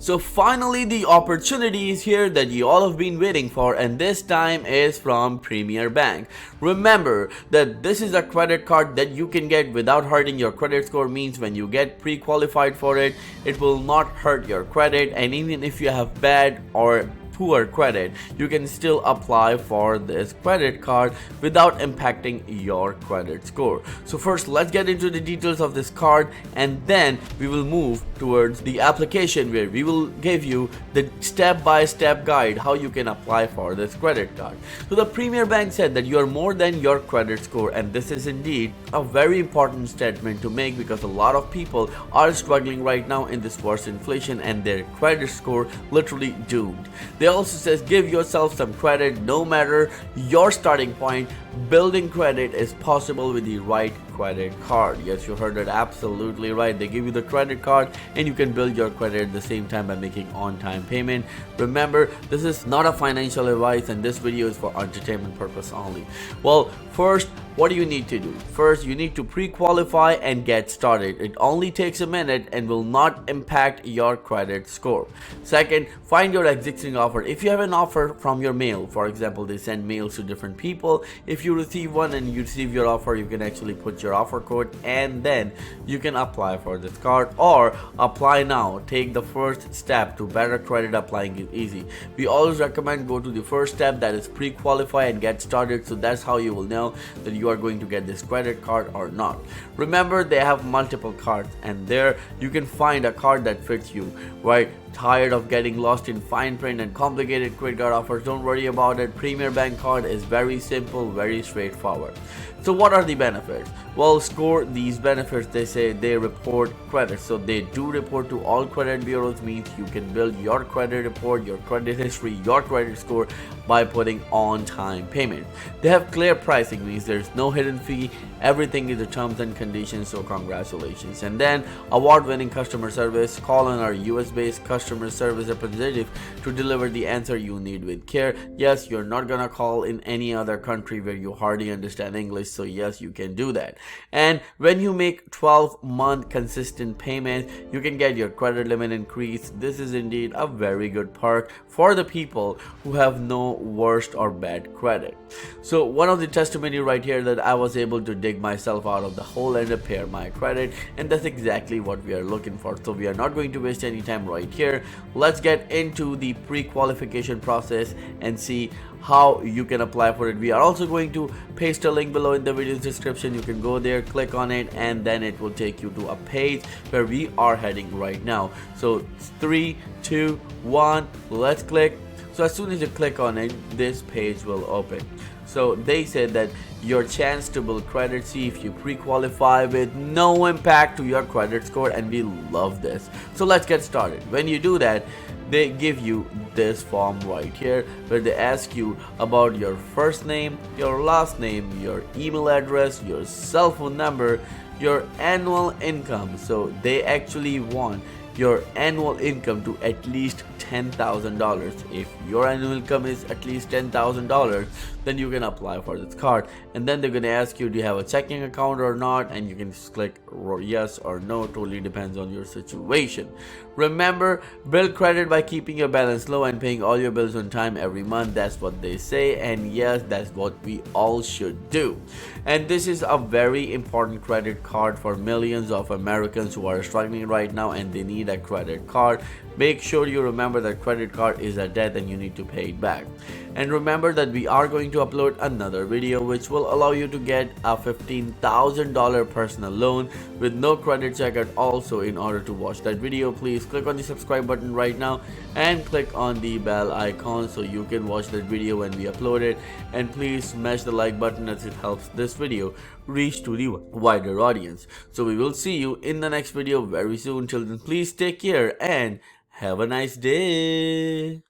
So finally the opportunity is here that you all have been waiting for, and this time is from Premier Bank. Remember that this is a credit card that you can get without hurting your credit score. Means when you get pre-qualified for it, it will not hurt your credit, and even if you have bad or poor credit, you can still apply for this credit card without impacting your credit score. So first, let's get into the details of this card, and then we will move towards the application where we will give you the step-by-step guide how you can apply for this credit card. So the Premier Bank said that you are more than your credit score, and this is indeed a very important statement to make because a lot of people are struggling right now in this worst inflation and their credit score literally doomed. They also says give yourself some credit no matter your starting point. Building credit is possible with the right credit card. Yes, you heard it absolutely right. They give you the credit card and you can build your credit at the same time by making on-time payment. Remember, this is not a financial advice and this video is for entertainment purpose only. Well, first, what do you need to do? First, you need to pre-qualify and get started. It only takes a minute and will not impact your credit score. Second, find your existing offer. If you have an offer from your mail, for example, they send mails to different people. If you receive one and you receive your offer, you can actually put your offer code and then you can apply for this card, or apply now. Take the first step to better credit. Applying is easy. We always recommend go to the first step, that is pre-qualify and get started. So that's how you will know that you are going to get this credit card or not. Remember, they have multiple cards and there you can find a card that fits you, right? Tired of getting lost in fine print and complicated credit card offers? Don't worry about it. Premier Bank card is very simple, very straightforward. So what are the benefits? Well, score these benefits. They say they report credit. So they do report to all credit bureaus, means you can build your credit report, your credit history, your credit score by putting on-time payment. They have clear pricing, means there's no hidden fee. Everything is the terms and conditions, so congratulations. And then award-winning customer service. Call on our US-based customer service representative to deliver the answer you need with care. Yes, you're not gonna call in any other country where you hardly understand English, so yes, you can do that. And when you make 12-month consistent payments, you can get your credit limit increased. This is indeed a very good perk for the people who have no worst or bad credit. So one of the testimony right here, that I was able to dig myself out of the hole and repair my credit, and that's exactly what we are looking for. So we are not going to waste any time right here. Let's get into the pre-qualification process and see how you can apply for it. We are also going to paste a link below in the video's description. You can go there, click on it, and then it will take you to a page where we are heading right now. So 3, 2, 1, let's click. So as soon as you click on it, this page will open. So they said that your chance to build credit, see if you pre-qualify with no impact to your credit score, and we love this. So let's get started. When you do that, they give you this form right here where they ask you about your first name, your last name, your email address, your cell phone number, your annual income. So they actually want your annual income to at least $10,000. If your annual income is at least $10,000, then you can apply for this card. And then they're going to ask you, do you have a checking account or not? And you can just click yes or no. Totally depends on your situation. Remember, build credit by keeping your balance low and paying all your bills on time every month. That's what they say, and yes, that's what we all should do. And this is a very important credit card for millions of Americans who are struggling right now and they need a credit card. Make sure you remember that credit card is a debt and you need to pay it back. And remember that we are going to upload another video which will allow you to get a $15,000 personal loan with no credit check at all. So in order to watch that video, please click on the subscribe button right now and click on the bell icon so you can watch that video when we upload it. And please smash the like button as it helps this video reach to the wider audience. So we will see you in the next video very soon. Till then, please take care and have a nice day.